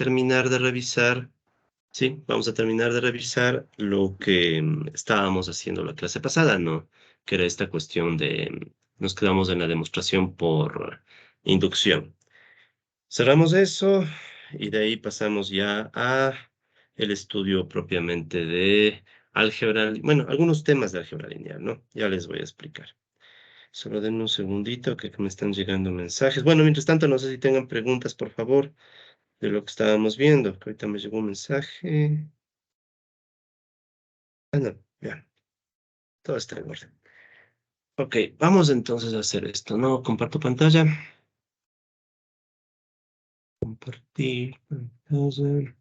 terminar de revisar, sí, vamos a terminar de revisar lo que estábamos haciendo la clase pasada, ¿no? Que era esta cuestión de, nos quedamos en la demostración por inducción. Cerramos eso y de ahí pasamos ya a el estudio propiamente de álgebra, bueno, algunos temas de álgebra lineal, ¿no? Ya les voy a explicar. Solo denme un segundito que me están llegando mensajes. Bueno, mientras tanto, no sé si tengan preguntas, por favor, de lo que estábamos viendo, que ahorita me llegó un mensaje. Ah, no, ya, todo está en orden. Ok, vamos entonces a hacer esto, ¿no? Comparto pantalla. Compartir pantalla.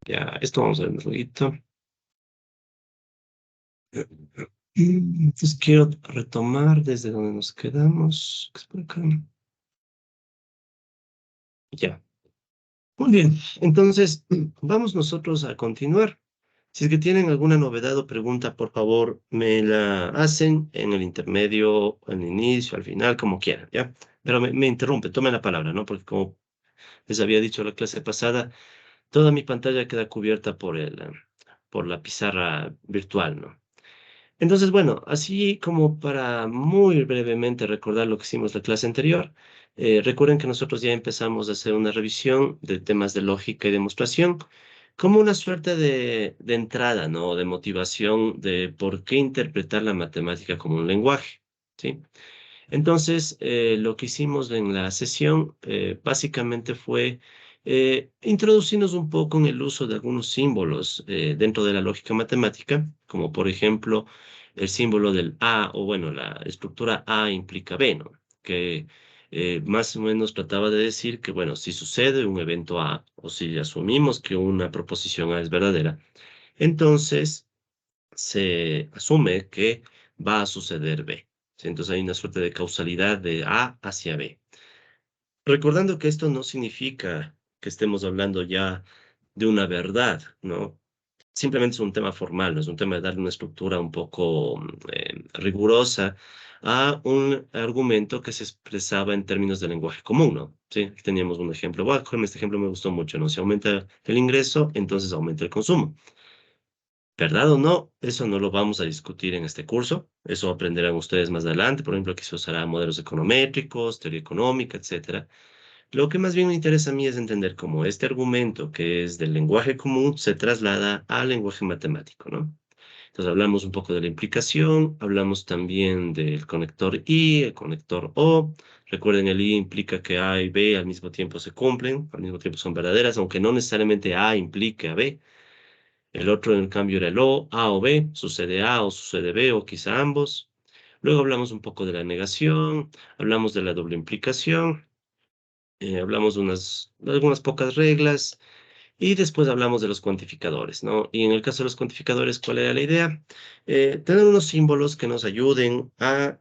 Ya, esto vamos a ver un poquito. Entonces quiero retomar desde donde nos quedamos. ¿Qué es por acá? Ya. Muy bien. Entonces, vamos nosotros a continuar. Si es que tienen alguna novedad o pregunta, por favor, me la hacen en el intermedio, al inicio, al final, como quieran, ¿ya? Pero me interrumpe, tomen la palabra, ¿no? Porque como les había dicho la clase pasada, toda mi pantalla queda cubierta por la pizarra virtual, ¿no? Entonces, bueno, así como para muy brevemente recordar lo que hicimos la clase anterior, recuerden que nosotros ya empezamos a hacer una revisión de temas de lógica y demostración como una suerte de entrada, ¿no? De motivación de por qué interpretar la matemática como un lenguaje, ¿sí? Entonces, lo que hicimos en la sesión básicamente fue introducirnos un poco en el uso de algunos símbolos dentro de la lógica matemática, como por ejemplo el símbolo del A, o bueno, la estructura A implica B, ¿no? Que más o menos trataba de decir que, bueno, si sucede un evento A, o si asumimos que una proposición A es verdadera, entonces se asume que va a suceder B. ¿Sí? Entonces hay una suerte de causalidad de A hacia B. Recordando que esto no significa que estemos hablando ya de una verdad, ¿no? Simplemente es un tema formal, ¿no? Es un tema de darle una estructura un poco rigurosa a un argumento que se expresaba en términos de lenguaje común, ¿no? Sí, aquí teníamos un ejemplo. Bueno, este ejemplo me gustó mucho, ¿no? Si aumenta el ingreso, entonces aumenta el consumo. ¿Verdad o no? Eso no lo vamos a discutir en este curso. Eso aprenderán ustedes más adelante. Por ejemplo, aquí se usará modelos econométricos, teoría económica, etcétera. Lo que más bien me interesa a mí es entender cómo este argumento, que es del lenguaje común, se traslada al lenguaje matemático, ¿no? Entonces hablamos un poco de la implicación, hablamos también del conector I, el conector O. Recuerden, el I implica que A y B al mismo tiempo se cumplen, al mismo tiempo son verdaderas, aunque no necesariamente A implique a B. El otro, en cambio, era el O, A o B, sucede A o sucede B, o quizá ambos. Luego hablamos un poco de la negación, hablamos de la doble implicación, hablamos de algunas pocas reglas, y después hablamos de los cuantificadores, ¿no? Y en el caso de los cuantificadores, ¿cuál era la idea? Tener unos símbolos que nos ayuden a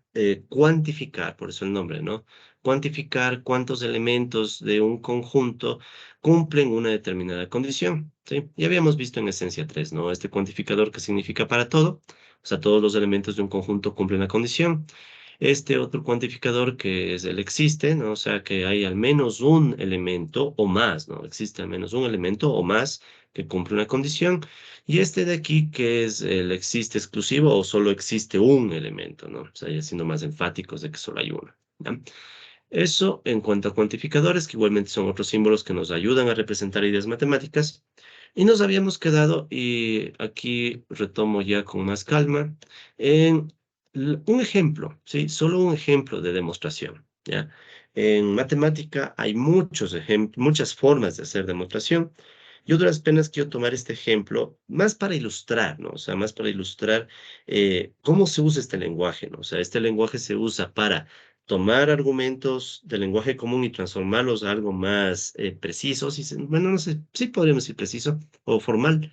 cuantificar, por eso el nombre, ¿no? Cuantificar cuántos elementos de un conjunto cumplen una determinada condición, ¿sí? Ya habíamos visto en esencia 3, ¿no? Este cuantificador que significa para todo, o sea, todos los elementos de un conjunto cumplen la condición. Este otro cuantificador que es el existe, ¿no? O sea, que hay al menos un elemento o más, ¿no? Existe al menos un elemento o más que cumple una condición. Y este de aquí que es el existe exclusivo o solo existe un elemento, ¿no? O sea, ya siendo más enfáticos de que solo hay uno, ¿ya? Eso en cuanto a cuantificadores, que igualmente son otros símbolos que nos ayudan a representar ideas matemáticas. Y nos habíamos quedado, y aquí retomo ya con más calma, en un ejemplo, ¿sí? Solo un ejemplo de demostración, ¿ya? En matemática hay muchos ejemplos, muchas formas de hacer demostración. Yo a duras penas quiero tomar este ejemplo más para ilustrar, ¿no? O sea, más para ilustrar cómo se usa este lenguaje, ¿no? O sea, este lenguaje se usa para tomar argumentos del lenguaje común y transformarlos a algo más preciso, bueno, no sé, sí podríamos decir preciso o formal,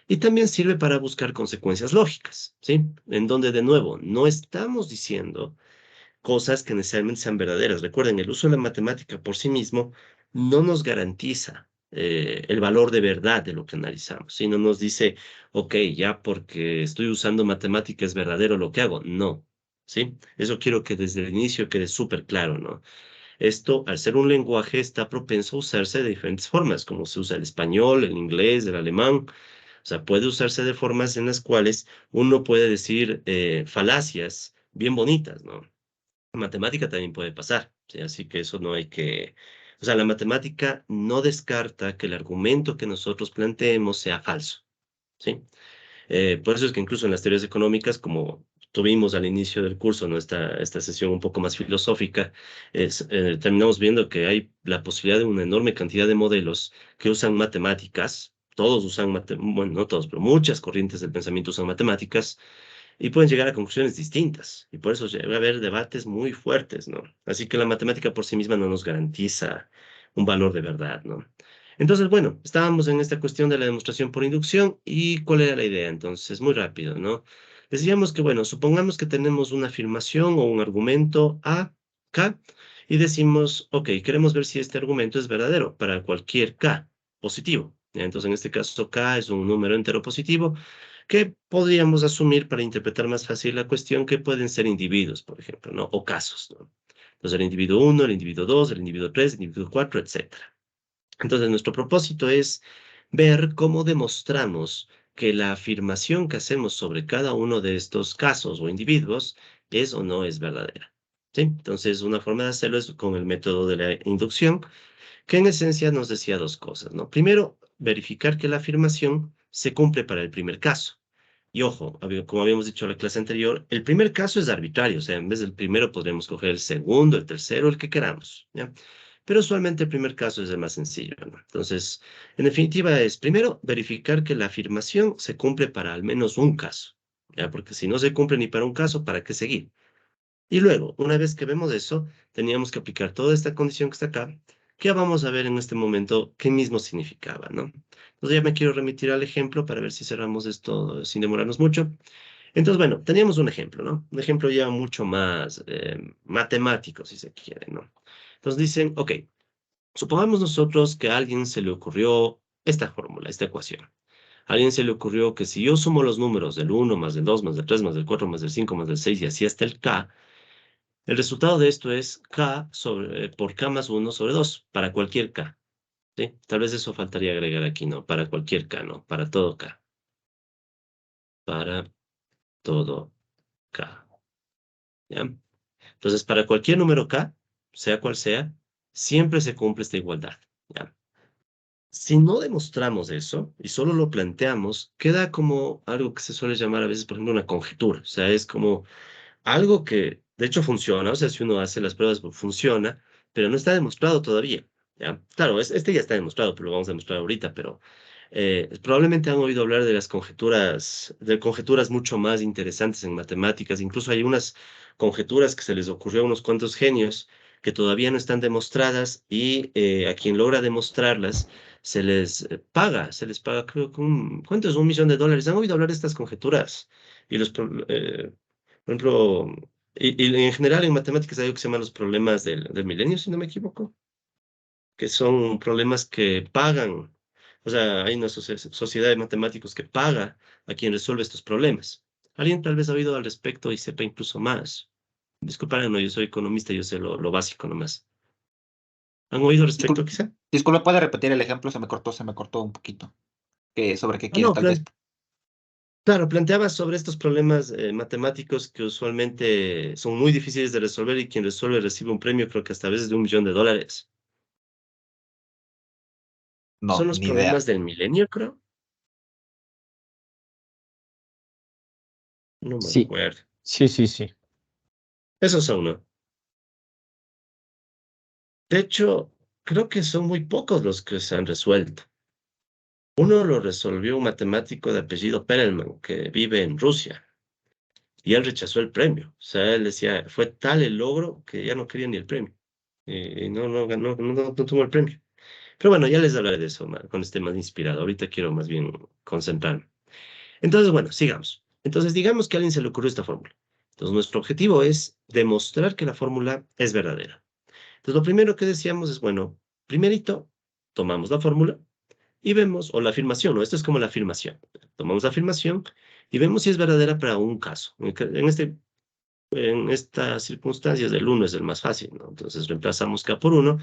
y también sirve para buscar consecuencias lógicas, ¿sí? En donde, de nuevo, no estamos diciendo cosas que necesariamente sean verdaderas. Recuerden, el uso de la matemática por sí mismo no nos garantiza el valor de verdad de lo que analizamos, sino nos dice, ok, ya porque estoy usando matemática es verdadero lo que hago. No, ¿sí? Eso quiero que desde el inicio quede súper claro, ¿no? Esto, al ser un lenguaje, está propenso a usarse de diferentes formas, como se usa el español, el inglés, el alemán. O sea, puede usarse de formas en las cuales uno puede decir falacias bien bonitas, ¿no? Matemática también puede pasar, ¿sí? Así que eso no hay que... O sea, la matemática no descarta que el argumento que nosotros planteemos sea falso, ¿sí? Por eso es que incluso en las teorías económicas, como tuvimos al inicio del curso, ¿no? Esta sesión un poco más filosófica, terminamos viendo que hay la posibilidad de una enorme cantidad de modelos que usan matemáticas, todos usan, bueno, no todos, pero muchas corrientes del pensamiento usan matemáticas, y pueden llegar a conclusiones distintas. Y por eso llega a haber debates muy fuertes, ¿no? Así que la matemática por sí misma no nos garantiza un valor de verdad, ¿no? Entonces, bueno, estábamos en esta cuestión de la demostración por inducción y ¿cuál era la idea? Entonces, muy rápido, ¿no? Decíamos que, bueno, supongamos que tenemos una afirmación o un argumento A, K, y decimos, ok, queremos ver si este argumento es verdadero para cualquier K positivo. Entonces, en este caso, K es un número entero positivo que podríamos asumir para interpretar más fácil la cuestión que pueden ser individuos, por ejemplo, ¿no? O casos, ¿no? Entonces, el individuo uno, el individuo 2, el individuo 3, el individuo 4, etcétera. Entonces, nuestro propósito es ver cómo demostramos que la afirmación que hacemos sobre cada uno de estos casos o individuos es o no es verdadera. ¿Sí? Entonces, una forma de hacerlo es con el método de la inducción, que en esencia nos decía dos cosas, ¿no? Primero, verificar que la afirmación se cumple para el primer caso. Y ojo, como habíamos dicho en la clase anterior, el primer caso es arbitrario, o sea, en vez del primero podremos coger el segundo, el tercero, el que queramos, ¿ya? Pero usualmente el primer caso es el más sencillo, ¿no? Entonces, en definitiva es, primero, verificar que la afirmación se cumple para al menos un caso, ¿ya? Porque si no se cumple ni para un caso, ¿para qué seguir? Y luego, una vez que vemos eso, teníamos que aplicar toda esta condición que está acá, que vamos a ver en este momento qué mismo significaba, ¿no? Entonces ya me quiero remitir al ejemplo para ver si cerramos esto sin demorarnos mucho. Entonces, bueno, teníamos un ejemplo, ¿no? Un ejemplo ya mucho más matemático, si se quiere, ¿no? Entonces dicen, ok, supongamos nosotros que a alguien se le ocurrió esta fórmula, esta ecuación. A alguien se le ocurrió que si yo sumo los números del uno más del 2 más del 3 más del 4 más del 5 más del 6 y así hasta el k, el resultado de esto es k por k más uno sobre 2 para cualquier k, ¿sí? Tal vez eso faltaría agregar aquí, ¿no? Para cualquier k, ¿no? Para todo k. Para todo k, ¿ya? Entonces, para cualquier número k, sea cual sea, siempre se cumple esta igualdad, ¿ya? Si no demostramos eso y solo lo planteamos, queda como algo que se suele llamar a veces, por ejemplo, una conjetura. O sea, es como algo que de hecho funciona, o sea, si uno hace las pruebas, pues, funciona, pero no está demostrado todavía, ¿ya? Claro, este ya está demostrado, pero lo vamos a demostrar ahorita, pero probablemente han oído hablar de conjeturas mucho más interesantes en matemáticas, incluso hay unas conjeturas que se les ocurrió a unos cuantos genios que todavía no están demostradas y a quien logra demostrarlas se les paga, creo que ¿cuánto es? $1 millón. ¿Han oído hablar de estas conjeturas? Y por ejemplo, y en general en matemáticas hay algo que se llama los problemas del milenio, si no me equivoco, que son problemas que pagan. O sea, hay una sociedad de matemáticos que paga a quien resuelve estos problemas. Alguien tal vez ha oído al respecto y sepa incluso más. Disculpen, no, yo soy economista, yo sé lo básico nomás. ¿Han oído al respecto Disculpe, quizá? disculpe, ¿puede repetir el ejemplo? Se me cortó un poquito. ¿Sobre qué Ah, quiere no, tal vez? claro, planteaba sobre estos problemas matemáticos que usualmente son muy difíciles de resolver y quien resuelve recibe un premio, creo que hasta a veces de $1 millón. Son No, los ni idea. problemas del milenio, creo. No me Sí, acuerdo. sí, sí, sí. Esos son, ¿no? De hecho, creo que son muy pocos los que se han resuelto. Uno lo resolvió un matemático de apellido Perelman, que vive en Rusia, y él rechazó el premio. O sea, él decía, fue tal el logro que ya no quería ni el premio. Y no, no ganó, no tuvo el premio. Pero bueno, ya les hablaré de eso con este más inspirado. Ahorita quiero más bien concentrarme. Entonces, bueno, sigamos. Entonces, digamos que a alguien se le ocurrió esta fórmula. Entonces, nuestro objetivo es demostrar que la fórmula es verdadera. Entonces, lo primero que decíamos es, bueno, primerito, tomamos la fórmula y vemos, o la afirmación, ¿no? Esto es como la afirmación. Tomamos la afirmación y vemos si es verdadera para un caso. En este En estas circunstancias, el 1 es el más fácil, ¿no? Entonces reemplazamos K por 1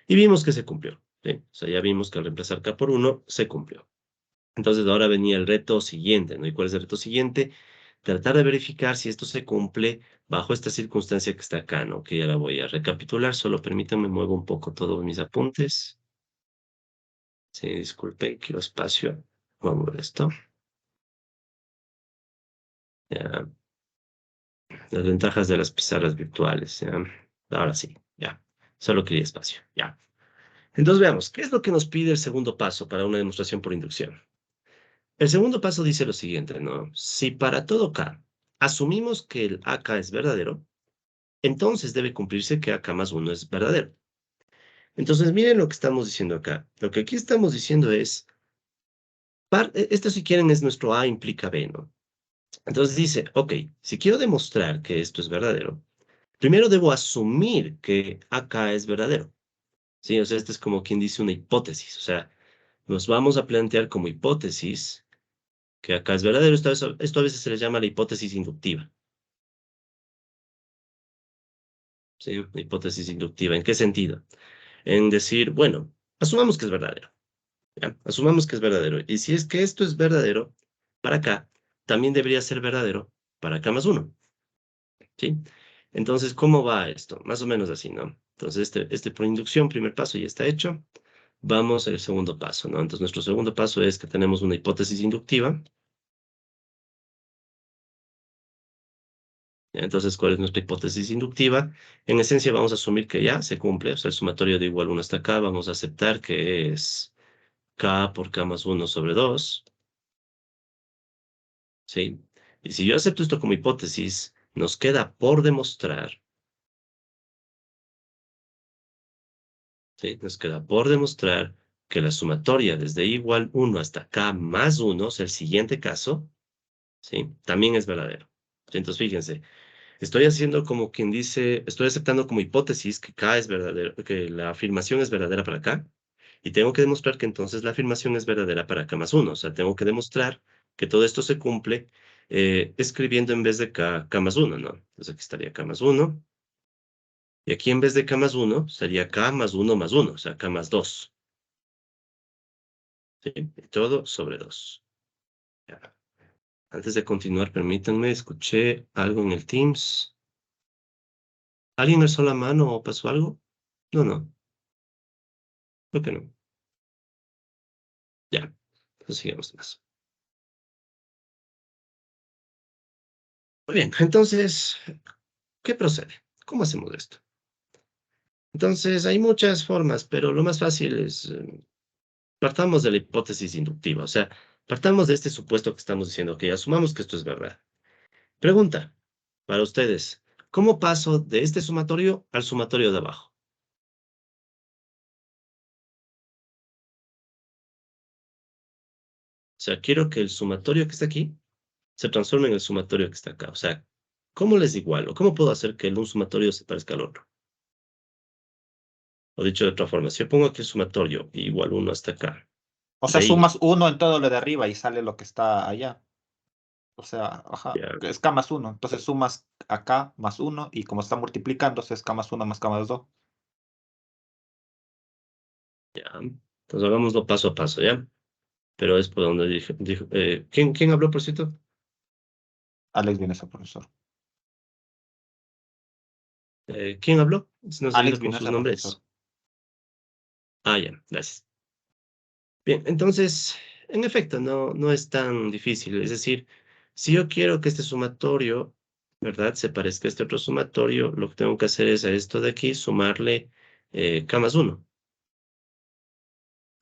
y vimos que se cumplió, ¿sí? O sea, ya vimos que al reemplazar K por 1 se cumplió. Entonces ahora venía el reto siguiente, ¿no? ¿Y cuál es el reto siguiente? Tratar de verificar si esto se cumple bajo esta circunstancia que está acá, ¿no? Que ya la voy a recapitular, solo permítanme, muevo un poco todos mis apuntes. Sí, disculpe, quiero espacio. Vamos a ver esto. Ya. Las ventajas de las pizarras virtuales, ¿ya? Ahora sí, ya. Solo quería espacio, ya. Entonces veamos, ¿qué es lo que nos pide el segundo paso para una demostración por inducción? El segundo paso dice lo siguiente, ¿no? Si para todo K asumimos que el AK es verdadero, entonces debe cumplirse que AK más 1 es verdadero. Entonces miren lo que estamos diciendo acá. Lo que aquí estamos diciendo es, esto si quieren es nuestro A implica B, ¿no? Entonces dice, ok, si quiero demostrar que esto es verdadero, primero debo asumir que AK es verdadero. Sí, o sea, esto es como quien dice una hipótesis. O sea, nos vamos a plantear como hipótesis que acá es verdadero. Esto a veces se le llama la hipótesis inductiva. ¿Sí? La hipótesis inductiva. ¿En qué sentido? En decir, bueno, asumamos que es verdadero. ¿Ya? Asumamos que es verdadero. Y si es que esto es verdadero para acá, también debería ser verdadero para acá más uno. ¿Sí? Entonces, ¿cómo va esto? Más o menos así, ¿no? Entonces, este por inducción, primer paso ya está hecho. Vamos al segundo paso, ¿no? Entonces, nuestro segundo paso es que tenemos una hipótesis inductiva. ¿Ya? Entonces, ¿cuál es nuestra hipótesis inductiva? En esencia, vamos a asumir que ya se cumple, o sea, el sumatorio de igual 1 hasta acá. Vamos a aceptar que es K por K más 1 sobre 2. ¿Sí? Y si yo acepto esto como hipótesis, nos queda por demostrar, ¿sí? Nos queda por demostrar que la sumatoria desde igual 1 hasta K más 1, o sea, el siguiente caso, ¿sí? También es verdadero. ¿Sí? Entonces, fíjense, estoy haciendo como quien dice, estoy aceptando como hipótesis que K es verdadero, que la afirmación es verdadera para K, y tengo que demostrar que entonces la afirmación es verdadera para K más 1. O sea, tengo que demostrar que todo esto se cumple escribiendo en vez de K más 1, ¿no? Entonces aquí estaría K más 1, y aquí en vez de K más 1, sería K más 1, o sea, K más 2. ¿Sí? Y todo sobre 2. Ya. Antes de continuar, permítanme, escuché algo en el Teams. ¿Alguien alzó la mano o pasó algo? No, no, creo que no. Ya, entonces sigamos más. Muy bien, entonces, ¿qué procede? ¿Cómo hacemos esto? Entonces, hay muchas formas, pero lo más fácil es, partamos de la hipótesis inductiva, o sea, partamos de este supuesto que estamos diciendo, que asumamos que esto es verdad. Pregunta para ustedes, ¿cómo paso de este sumatorio al sumatorio de abajo? O sea, quiero que el sumatorio que está aquí se transforme en el sumatorio que está acá. O sea, ¿cómo les igualo? ¿Cómo puedo hacer que un sumatorio se parezca al otro? O dicho de otra forma, si yo pongo aquí el sumatorio igual 1 hasta acá, O de sea, ahí, sumas uno en todo lo de arriba y sale lo que está allá. O sea, ajá, ya, que es K más uno. Entonces sumas acá más uno y como está multiplicándose es K más uno más K más dos. ya. Entonces hagámoslo paso a paso, ¿ya? Pero es por donde ¿quién habló, por cierto? Alex Vienesa, profesor. ¿Quién habló? Si no se Alex olvida con sus Vienesa, profesor. nombres. Ah, ya, gracias. Bien, entonces, en efecto, no es tan difícil. Es decir, si yo quiero que este sumatorio, ¿verdad?, se parezca a este otro sumatorio, lo que tengo que hacer es a esto de aquí sumarle K más 1.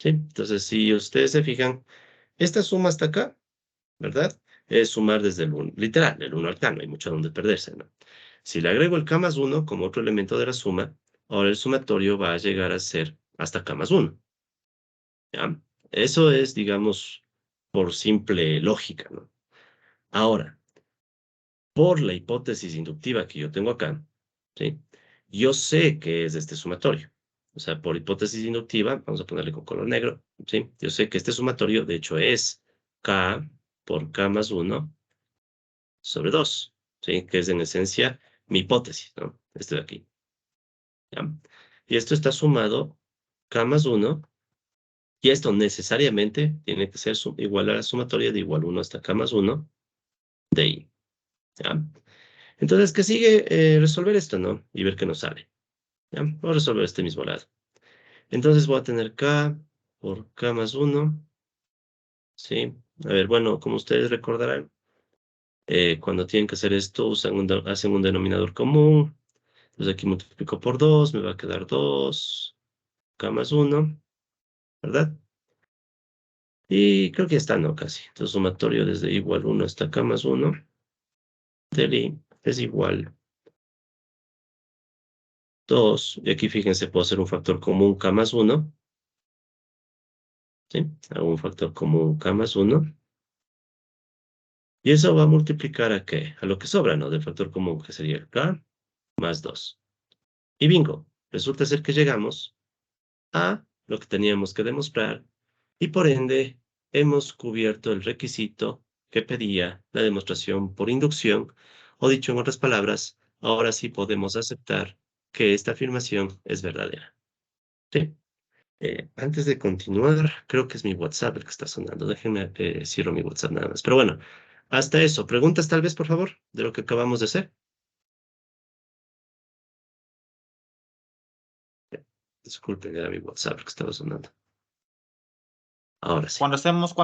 ¿Sí? Entonces, si ustedes se fijan, esta suma hasta acá, ¿verdad? Es sumar desde el 1, literal, el 1 al K, no hay mucho donde perderse, ¿no? Si le agrego el K más 1 como otro elemento de la suma, ahora el sumatorio va a llegar a ser hasta K más 1. ¿Ya? Eso es, digamos, por simple lógica, ¿no? Ahora, por la hipótesis inductiva que yo tengo acá, ¿sí? Yo sé que es este sumatorio. O sea, por hipótesis inductiva, vamos a ponerle con color negro, ¿sí? Yo sé que este sumatorio, de hecho, es K por K más 1 sobre 2. ¿sí? Que es en esencia mi hipótesis, ¿no? Este de aquí, ¿ya? Y esto está sumado K más 1, y esto necesariamente tiene que ser igual a la sumatoria de igual 1 hasta K más 1 de I, ¿ya? Entonces, ¿qué sigue? Resolver esto, ¿no? Y ver qué nos sale, ¿ya? Voy a resolver este mismo lado. Entonces voy a tener K por K más 1, ¿sí? A ver, bueno, como ustedes recordarán, cuando tienen que hacer esto, hacen un denominador común. Entonces aquí multiplico por 2, me va a quedar 2, K más 1, ¿verdad? Y creo que ya está, ¿no? Casi. Entonces sumatorio desde igual 1 hasta K más 1 del I es igual 2. Y aquí fíjense, puedo hacer un factor común K más 1, ¿sí? Hago un factor común K más 1. Y eso va a multiplicar ¿a qué? A lo que sobra, ¿no? Del factor común, que sería el K más 2. Y bingo, resulta ser que llegamos a lo que teníamos que demostrar y por ende hemos cubierto el requisito que pedía la demostración por inducción, o dicho en otras palabras, ahora sí podemos aceptar que esta afirmación es verdadera. ¿Sí? Antes de continuar, creo que es mi WhatsApp el que está sonando. Déjenme, cierro mi WhatsApp nada más. Pero bueno, hasta eso. ¿Preguntas tal vez, por favor, de lo que acabamos de hacer? Disculpen, era mi WhatsApp el que estaba sonando. Ahora sí. Cuando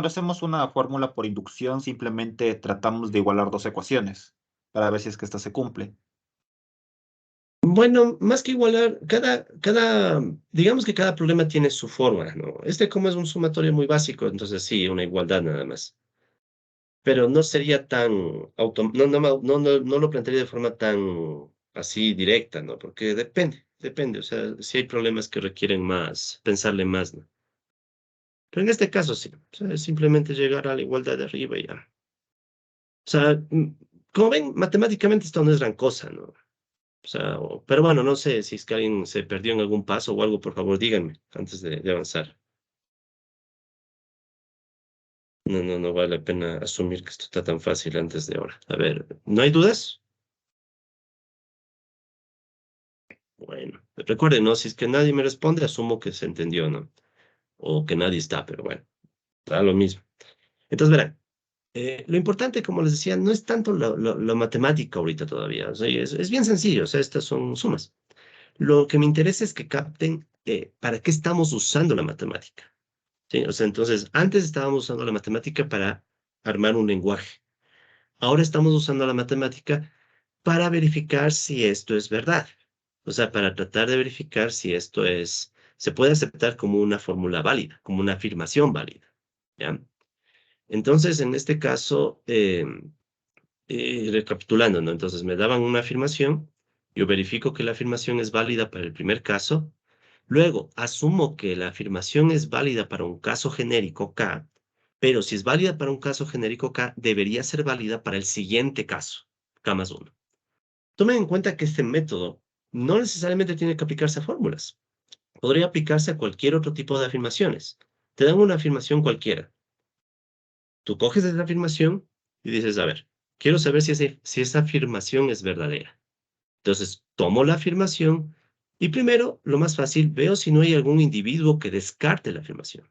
hacemos una fórmula por inducción, simplemente tratamos de igualar dos ecuaciones para ver si es que esta se cumple. Bueno, más que igualar, digamos que cada problema tiene su forma, ¿no? Este como es un sumatorio muy básico, entonces sí, una igualdad nada más. Pero no sería tan, no lo plantearía de forma tan así directa, ¿no? Porque depende, o sea, si hay problemas que requieren más, pensarle más, ¿no? Pero en este caso sí, o sea, es simplemente llegar a la igualdad de arriba y ya. O sea, como ven, matemáticamente esto no es gran cosa, ¿no? O sea, pero bueno, no sé si es que alguien se perdió en algún paso o algo, por favor, díganme antes de avanzar. No vale la pena asumir que esto está tan fácil antes de ahora. A ver, ¿no hay dudas? Bueno, recuerden, ¿no? Si es que nadie me responde, asumo que se entendió, ¿no? O que nadie está, pero bueno, da lo mismo. Entonces, verán, lo importante, como les decía, no es tanto lo matemático ahorita todavía. O sea, es bien sencillo, o sea, estas son sumas. Lo que me interesa es que capten para qué estamos usando la matemática. ¿Sí? O sea, entonces, antes estábamos usando la matemática para armar un lenguaje. Ahora estamos usando la matemática para verificar si esto es verdad. O sea, para tratar de verificar si esto se puede aceptar como una fórmula válida, como una afirmación válida. ¿Ya? Entonces, en este caso, recapitulando, ¿no? Entonces, me daban una afirmación, yo verifico que la afirmación es válida para el primer caso, luego asumo que la afirmación es válida para un caso genérico K, pero si es válida para un caso genérico K, debería ser válida para el siguiente caso, K más 1. Tomen en cuenta que este método no necesariamente tiene que aplicarse a fórmulas. Podría aplicarse a cualquier otro tipo de afirmaciones. Te dan una afirmación cualquiera. Tú coges esa afirmación y dices, a ver, quiero saber si esa afirmación es verdadera. Entonces, tomo la afirmación y primero, lo más fácil, veo si no hay algún individuo que descarte la afirmación.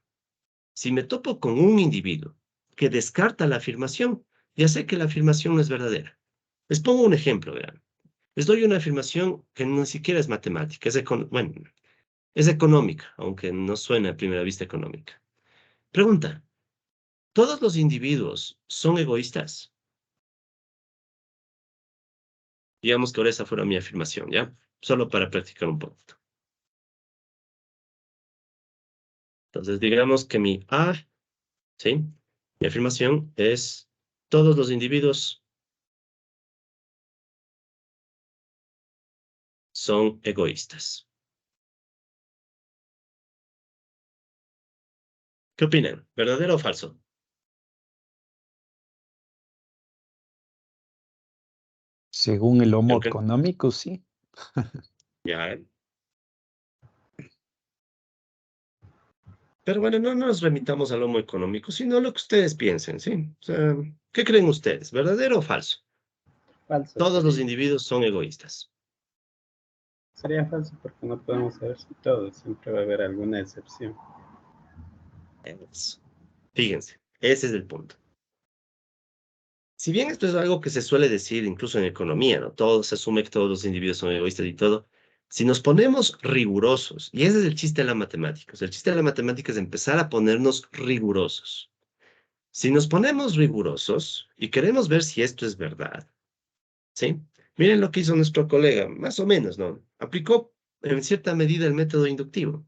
Si me topo con un individuo que descarta la afirmación, ya sé que la afirmación no es verdadera. Les pongo un ejemplo, vean. Les doy una afirmación que ni siquiera es matemática, bueno, es económica, aunque no suena a primera vista económica. Pregunta, ¿todos los individuos son egoístas? Digamos que ahora esa fuera mi afirmación, ¿ya? Solo para practicar un poquito. Entonces, digamos que mi A, ¿sí? Mi afirmación es, todos los individuos son egoístas. ¿Qué opinan? ¿Verdadero o falso? Según el Yo Homo creo, económico, sí. ya. Pero bueno, no nos remitamos al homo económico, sino lo que ustedes piensen, ¿sí? O sea, ¿qué creen ustedes? ¿Verdadero o falso? Falso. Todos los Sería, individuos son egoístas. sería falso porque no podemos saber si todos, siempre va a haber alguna excepción. Eso. Fíjense, ese es el punto. Si bien esto es algo que se suele decir incluso en economía, ¿no? Todo se asume que todos los individuos son egoístas y todo. Si nos ponemos rigurosos, y ese es el chiste de la matemática, o sea, el chiste de la matemática es empezar a ponernos rigurosos. Si nos ponemos rigurosos y queremos ver si esto es verdad, ¿sí? Miren lo que hizo nuestro colega, más o menos, ¿no? Aplicó en cierta medida el método inductivo.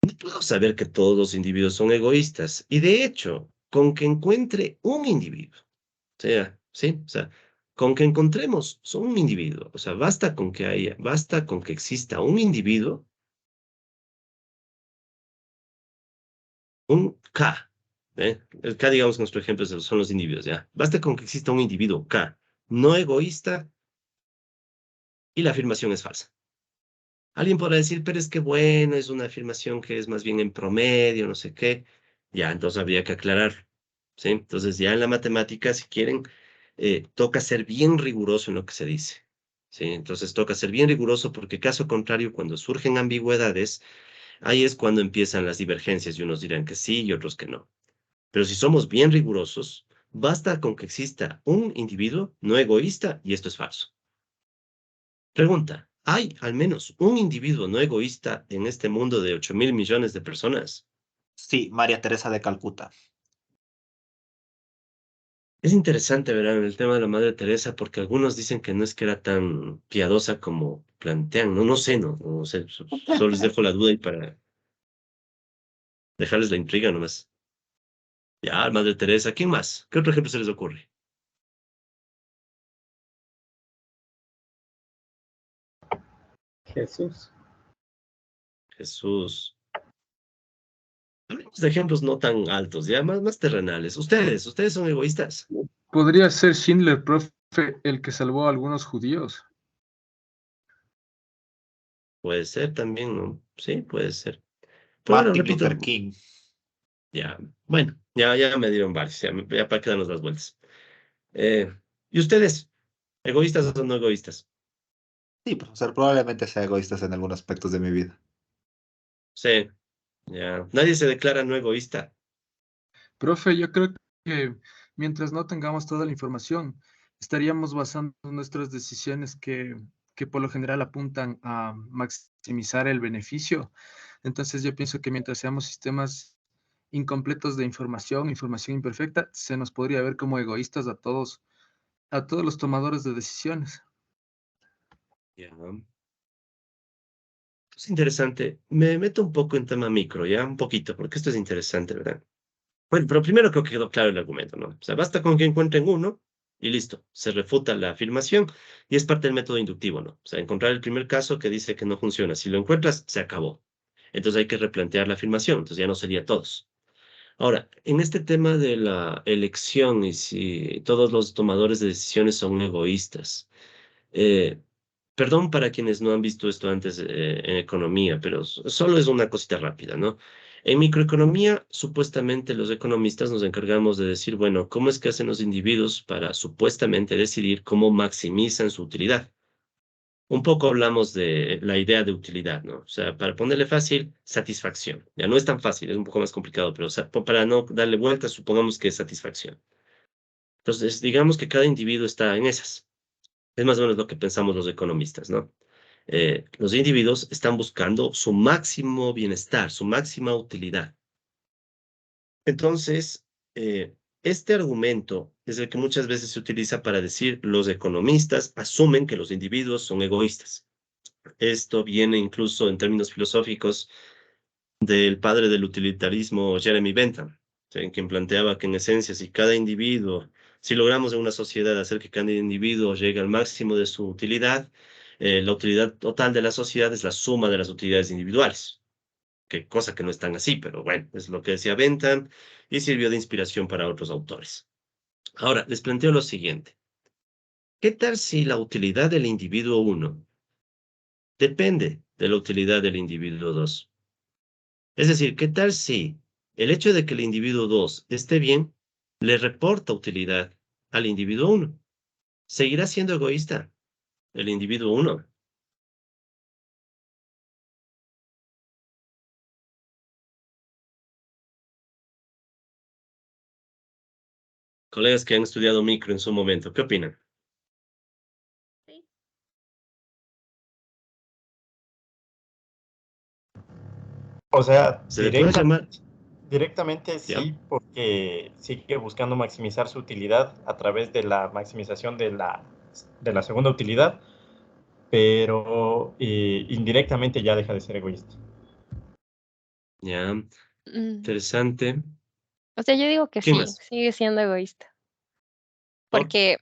No puedo saber que todos los individuos son egoístas, y de hecho, con que encuentre un individuo, o sea, ¿sí? O sea, con que encontremos son un individuo, o sea, basta con que exista un individuo, un K, ¿eh? El K, digamos, nuestro ejemplo son los individuos, ¿ya? Basta con que exista un individuo K, no egoísta, y la afirmación es falsa. Alguien podrá decir, pero es que bueno, es una afirmación que es más bien en promedio, no sé qué. Ya, entonces habría que aclarar, ¿sí? Entonces ya en la matemática, si quieren, toca ser bien riguroso en lo que se dice, ¿sí? Entonces toca ser bien riguroso porque caso contrario, cuando surgen ambigüedades, ahí es cuando empiezan las divergencias y unos dirán que sí y otros que no. Pero si somos bien rigurosos, basta con que exista un individuo no egoísta y esto es falso. Pregunta, ¿hay al menos un individuo no egoísta en este mundo de 8.000 millones de personas? Sí, María Teresa de Calcuta. Es interesante, ¿verdad? El tema de la Madre Teresa, porque algunos dicen que no es que era tan piadosa como plantean. No, no sé, no sé. Solo les dejo la duda y para dejarles la intriga nomás. Ya, Madre Teresa, ¿quién más? ¿Qué otro ejemplo se les ocurre? Jesús. Jesús. Hablemos de ejemplos no tan altos, ya, más terrenales. Ustedes son egoístas. Podría ser Schindler, profe, el que salvó a algunos judíos. Puede ser también, ¿no? Sí, puede ser. Pero bueno, Martin repito, Luther King. ya, bueno, ya me dieron varios, ya para que darnos las vueltas. Eh, ¿Y ustedes? ¿Egoístas o no egoístas? Sí, profesor, probablemente sea egoísta en algunos aspectos de mi vida. Sí, ya. Nadie se declara no egoísta. Profe, yo creo que mientras no tengamos toda la información, estaríamos basando nuestras decisiones que por lo general apuntan a maximizar el beneficio. Entonces yo pienso que mientras seamos sistemas incompletos de información, información imperfecta, se nos podría ver como egoístas a todos los tomadores de decisiones. Ya. Es interesante. Me meto un poco en tema micro, ya, un poquito, porque esto es interesante, ¿verdad? Bueno, pero primero creo que quedó claro el argumento, ¿no? O sea, basta con que encuentren uno y listo, se refuta la afirmación y es parte del método inductivo, ¿no? O sea, encontrar el primer caso que dice que no funciona. Si lo encuentras, se acabó. Entonces hay que replantear la afirmación, entonces ya no sería todos. Ahora, en este tema de la elección y si todos los tomadores de decisiones son egoístas, eh, perdón para quienes no han visto esto antes en economía, pero solo es una cosita rápida, ¿no? En microeconomía, supuestamente los economistas nos encargamos de decir, bueno, ¿cómo es que hacen los individuos para supuestamente decidir cómo maximizan su utilidad? Un poco hablamos de la idea de utilidad, ¿no? O sea, para ponerle fácil, satisfacción. Ya no es tan fácil, es un poco más complicado, pero para no darle vueltas, supongamos que es satisfacción. Entonces, digamos que cada individuo está en esas. Es más o menos lo que pensamos los economistas, ¿no? Los individuos están buscando su máximo bienestar, su máxima utilidad. Entonces, este argumento es el que muchas veces se utiliza para decir los economistas asumen que los individuos son egoístas. Esto viene incluso en términos filosóficos del padre del utilitarismo, Jeremy Bentham, en quien planteaba que en esencia, si logramos en una sociedad hacer que cada individuo llegue al máximo de su utilidad, la utilidad total de la sociedad es la suma de las utilidades individuales, que cosa que no es tan así, pero bueno, es lo que decía Bentham y sirvió de inspiración para otros autores. Ahora, les planteo lo siguiente. ¿Qué tal si la utilidad del individuo uno depende de la utilidad del individuo 2? Es decir, ¿qué tal si el hecho de que el individuo 2 esté bien le reporta utilidad al individuo uno? seguirá siendo egoísta el individuo 1. Colegas que han estudiado micro en su momento, ¿qué opinan? Sí. O sea, ¿Se le puede llamar? directamente ¿Ya? sí, porque sigue buscando maximizar su utilidad a través de la maximización de la segunda utilidad, pero indirectamente ya deja de ser egoísta. Ya, Mm, interesante. O sea, yo digo que ¿Quién sí, más? sigue siendo egoísta, ¿Por? porque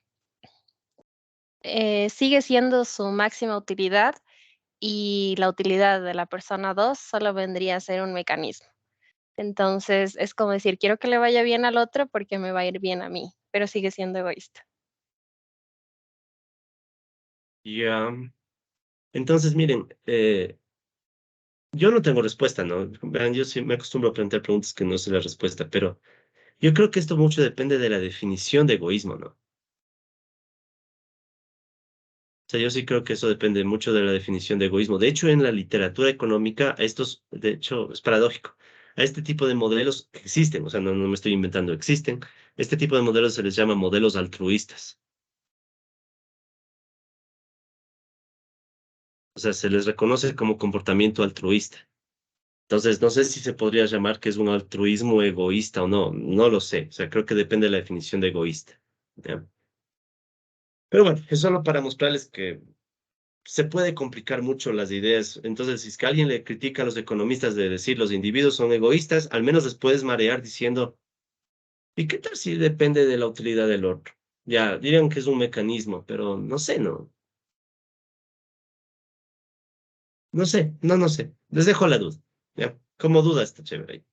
sigue siendo su máxima utilidad y la utilidad de la persona 2 solo vendría a ser un mecanismo. Entonces, es como decir, quiero que le vaya bien al otro porque me va a ir bien a mí, pero sigue siendo egoísta. Ya. Entonces, miren, yo no tengo respuesta, ¿no? Vean, yo sí me acostumbro a plantear preguntas que no sé la respuesta, pero yo creo que esto mucho depende de la definición de egoísmo, ¿no? O sea, yo sí creo que eso depende mucho de la definición de egoísmo. De hecho, en la literatura económica, de hecho, es paradójico. A este tipo de modelos que existen, o sea, no me estoy inventando, existen. Este tipo de modelos se les llama modelos altruistas. O sea, se les reconoce como comportamiento altruista. Entonces, no sé si se podría llamar que es un altruismo egoísta o no. No lo sé. O sea, creo que depende de la definición de egoísta. ¿Ya? Pero bueno, es solo para mostrarles que se puede complicar mucho las ideas. Entonces, si es que alguien le critica a los economistas de decir los individuos son egoístas, al menos les puedes marear diciendo, ¿y qué tal si depende de la utilidad del otro? Ya, dirían que es un mecanismo, pero no sé, no. No sé. Les dejo la duda. ¿Ya? Como duda está chévere ahí.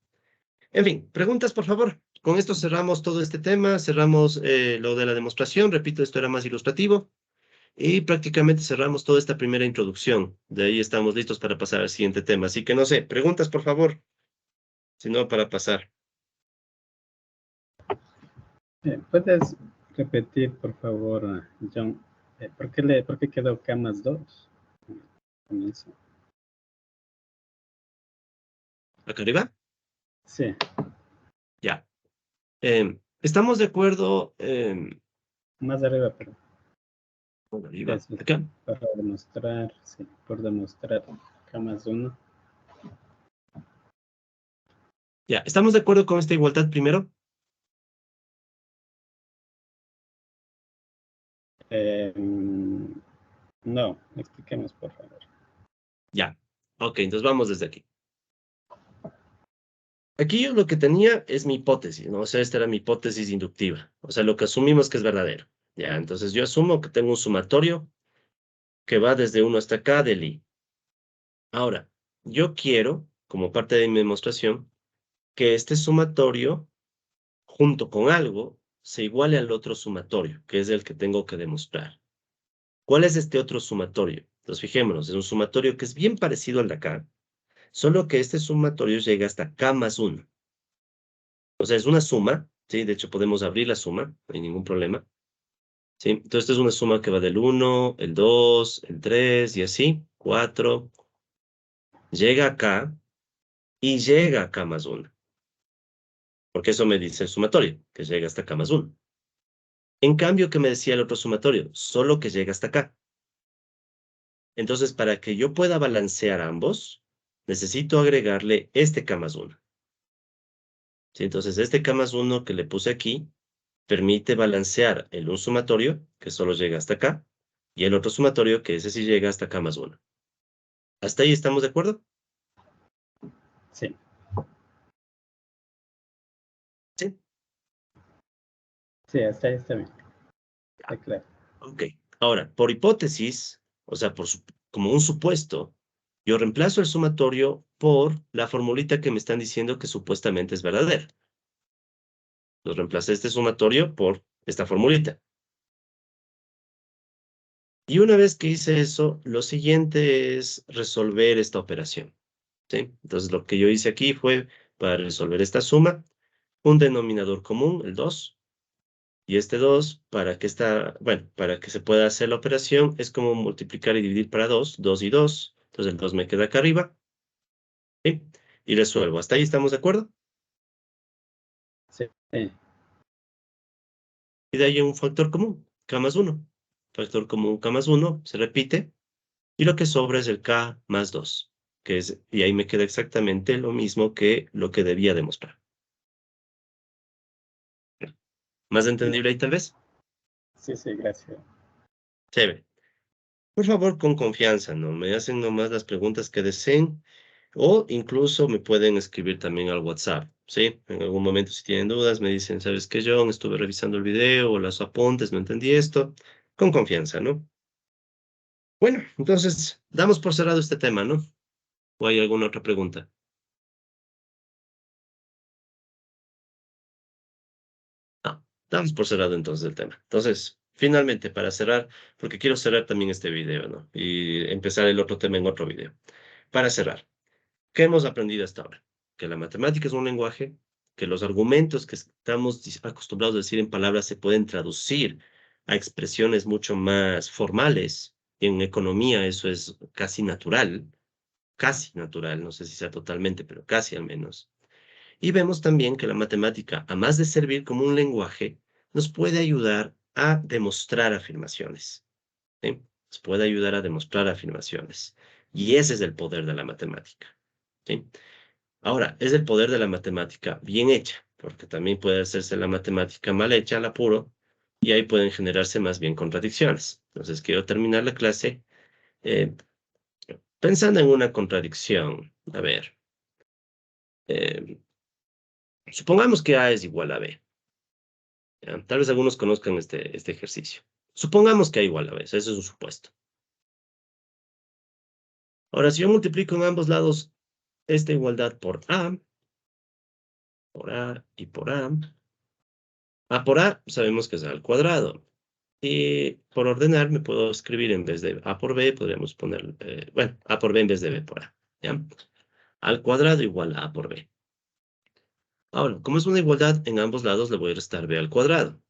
En fin, preguntas, por favor. Con esto cerramos todo este tema, cerramos lo de la demostración. Repito, esto era más ilustrativo. Y prácticamente cerramos toda esta primera introducción. De ahí estamos listos para pasar al siguiente tema. Así que no sé, preguntas, por favor. Si no, para pasar. ¿Puedes repetir, por favor, John, por qué quedó K más 2? Comienzo. ¿Acá arriba? Sí, Ya. ¿Estamos de acuerdo? más arriba, pero Arriba. eso es Acá. para demostrar, sí, por demostrar K más 1. Ya. ¿Estamos de acuerdo con esta igualdad primero? No, expliquemos, por favor. Ya. Ok, entonces vamos desde aquí. Aquí yo lo que tenía es mi hipótesis, ¿no? O sea, esta era mi hipótesis inductiva. O sea, lo que asumimos que es verdadero. Ya, entonces yo asumo que tengo un sumatorio que va desde 1 hasta acá del i. Ahora, yo quiero, como parte de mi demostración, que este sumatorio, junto con algo, se iguale al otro sumatorio, que es el que tengo que demostrar. ¿Cuál es este otro sumatorio? Entonces, fijémonos, es un sumatorio que es bien parecido al de acá, solo que este sumatorio llega hasta k más 1. O sea, es una suma, ¿sí? De hecho, podemos abrir la suma, no hay ningún problema. ¿Sí? Entonces, esta es una suma que va del 1, el 2, el 3 y así, 4. Llega acá y llega a k más 1. Porque eso me dice el sumatorio, que llega hasta k más 1. En cambio, ¿qué me decía el otro sumatorio? Solo que llega hasta acá. Entonces, para que yo pueda balancear ambos, necesito agregarle este k más 1. ¿Sí? Entonces, este k más 1 que le puse aquí permite balancear el un sumatorio, que solo llega hasta acá, y el otro sumatorio, que ese sí llega hasta k más 1. ¿Hasta ahí estamos de acuerdo? Sí, Sí. sí, hasta ahí está bien. Está claro. Ok. Ahora, por hipótesis, o sea, como un supuesto, yo reemplazo el sumatorio por la formulita que me están diciendo que supuestamente es verdadera. Los reemplacé este sumatorio por esta formulita. Y una vez que hice eso, lo siguiente es resolver esta operación. ¿Sí? Entonces, lo que yo hice aquí fue, para resolver esta suma, un denominador común, el 2, Y este 2, para que para que se pueda hacer la operación, es como multiplicar y dividir para 2, 2 y 2. Entonces el 2 me queda acá arriba. ¿Sí? Y resuelvo. ¿Hasta ahí estamos de acuerdo? Sí. Y de ahí un factor común, k más 1. Factor común k más 1 se repite. Y lo que sobra es el k más 2. Y ahí me queda exactamente lo mismo que lo que debía demostrar. ¿Más entendible ahí tal vez? Sí, sí, gracias. Chévere. Por favor, con confianza, ¿no? Me hacen nomás las preguntas que deseen o incluso me pueden escribir también al WhatsApp, ¿sí? En algún momento si tienen dudas me dicen, ¿sabes qué, John? Estuve revisando el video o los apuntes, no entendí esto. Con confianza, ¿no? Bueno, entonces, damos por cerrado este tema, ¿no? ¿O hay alguna otra pregunta? No, damos por cerrado entonces el tema. Entonces, finalmente, para cerrar, porque quiero cerrar también este video, ¿no? Y empezar el otro tema en otro video. Para cerrar. ¿Qué hemos aprendido hasta ahora? Que la matemática es un lenguaje, que los argumentos que estamos acostumbrados a decir en palabras se pueden traducir a expresiones mucho más formales. Y en economía eso es casi natural, no sé si sea totalmente, pero casi al menos. Y vemos también que la matemática, a más de servir como un lenguaje, nos puede ayudar a demostrar afirmaciones. ¿Sí? Nos puede ayudar a demostrar afirmaciones. Y ese es el poder de la matemática. ¿Sí? Ahora, es el poder de la matemática bien hecha, porque también puede hacerse la matemática mal hecha al apuro, y ahí pueden generarse más bien contradicciones. Entonces, quiero terminar la clase eh, pensando en una contradicción. A ver, eh, supongamos que A es igual a B. ¿Ya? Tal vez algunos conozcan este ejercicio. Supongamos que A igual a B, ese es un supuesto. Ahora, si yo multiplico en ambos lados esta igualdad por A y por A por A sabemos que es A al cuadrado. Y por ordenar me puedo escribir en vez de A por B, podríamos poner, bueno, A por B en vez de B por A. ¿Ya? Al cuadrado igual a A por B. Ahora, como es una igualdad, en ambos lados le voy a restar B al cuadrado.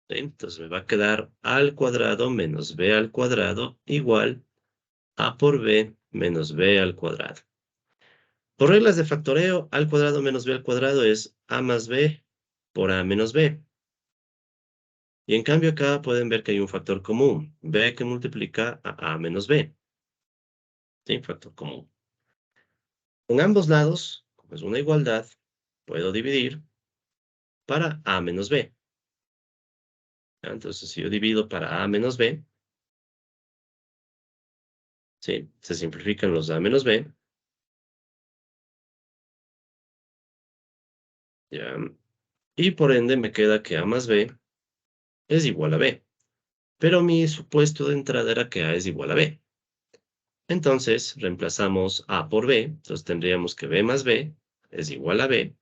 ¿Sí? Entonces me va a quedar A al cuadrado menos B al cuadrado igual A por B menos B al cuadrado. Por reglas de factoreo, A al cuadrado menos B al cuadrado es A más B por A menos B. Y en cambio acá pueden ver que hay un factor común, B que multiplica a menos B. Sí, factor común. En ambos lados, como es una igualdad, puedo dividir para A menos B. ¿Ya? Entonces, si yo divido para A menos B, ¿sí? Se simplifican los A menos B. ¿Ya? Y por ende me queda que A más B es igual a B. Pero mi supuesto de entrada era que A es igual a B. Entonces, reemplazamos A por B. Entonces, tendríamos que B más B es igual a B.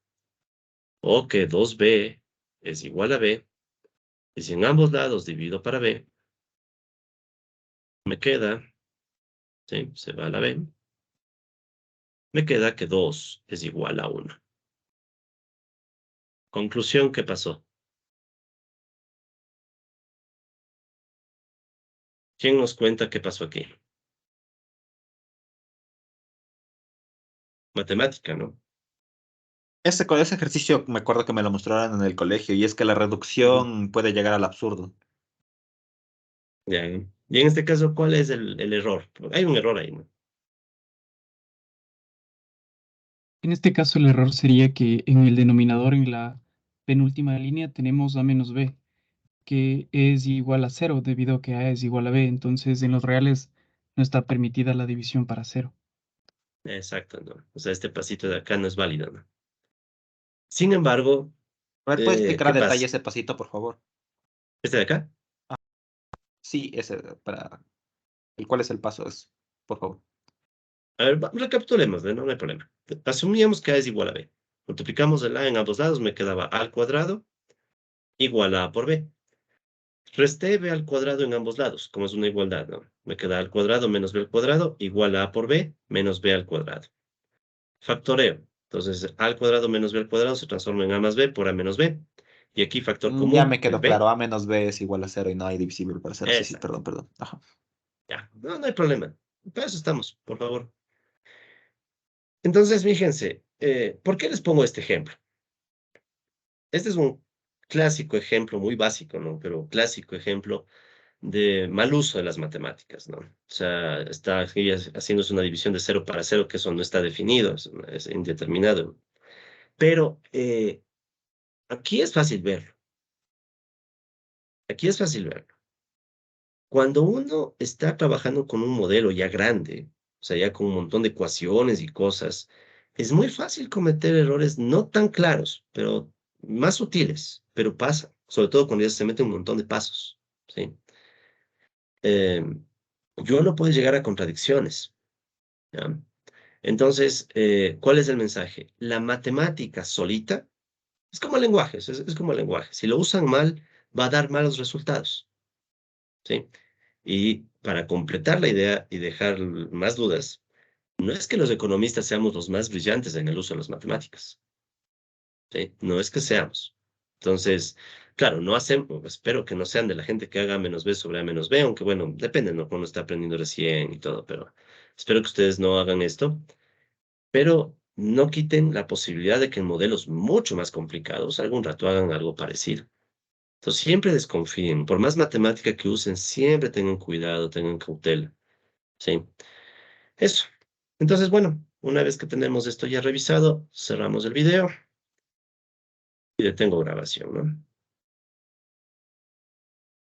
O que 2B es igual a B. Y si en ambos lados divido para B, me queda, ¿sí? Se va a la B. Me queda que 2 es igual a 1. Conclusión, ¿qué pasó? ¿Quién nos cuenta qué pasó aquí? Matemática, ¿no? Con ese ejercicio me acuerdo que me lo mostraron en el colegio y es que la Ujú. reducción puede llegar al absurdo. Ya. Y en este caso, ¿cuál es el error? Hay un error ahí, ¿no? En este caso, el error sería que en el denominador, en la penúltima línea, tenemos A menos B, que es igual a 0, debido a que A es igual a B. Entonces, en los reales no está permitida la división para 0. Exacto, ¿no? O sea, este pasito de acá no es válido, ¿no? Sin embargo, A ver, ¿puedes explicar a ¿qué detalle pasa? ese pasito, por favor? ¿Este de acá? Sí, ese, para... ¿Cuál es el paso? Por favor. A ver, recapitulemos, ¿no? No hay problema. Asumíamos que A es igual a B. Multiplicamos el A en ambos lados, me quedaba A al cuadrado igual a A por B. Resté B al cuadrado en ambos lados, como es una igualdad, ¿no? Me queda A al cuadrado menos B al cuadrado igual a A por B menos B al cuadrado. Factoreo. Entonces, A al cuadrado menos B al cuadrado se transforma en A más B por A menos B. Y aquí factor común. Ya me el quedó B. claro, A menos B es igual a 0 y no hay divisible para 0. Sí, sí, Exacto. perdón, perdón. Ajá. Ya, no hay problema. Para eso estamos, por favor. Entonces, fíjense, ¿por qué les pongo este ejemplo? Este es un clásico ejemplo, muy básico, ¿no? Pero clásico ejemplo de mal uso de las matemáticas, ¿no? O sea, está aquí haciéndose una división de 0 para 0, que eso no está definido, es indeterminado. Pero aquí es fácil verlo. Aquí es fácil verlo. Cuando uno está trabajando con un modelo ya grande, o sea, ya con un montón de ecuaciones y cosas, es muy fácil cometer errores no tan claros, pero más sutiles, pero pasa, sobre todo cuando ya se mete un montón de pasos, ¿sí? Eh, yo no puedo llegar a contradicciones, ¿ya? Entonces, ¿cuál es el mensaje? La matemática solita es como el lenguaje, es como el lenguaje. Si lo usan mal, va a dar malos resultados, ¿sí? Y para completar la idea y dejar más dudas, no es que los economistas seamos los más brillantes en el uso de las matemáticas, ¿sí? No es que seamos. Entonces, claro, no hacemos, espero que no sean de la gente que haga menos B sobre A menos B, aunque bueno, depende, ¿no? Cuando está aprendiendo recién y todo, pero espero que ustedes no hagan esto, pero no quiten la posibilidad de que en modelos mucho más complicados algún rato hagan algo parecido. Entonces, siempre desconfíen, por más matemática que usen, siempre tengan cuidado, tengan cautela, ¿sí? Eso. Entonces, bueno, una vez que tenemos esto ya revisado, cerramos el video y detengo grabación, ¿no?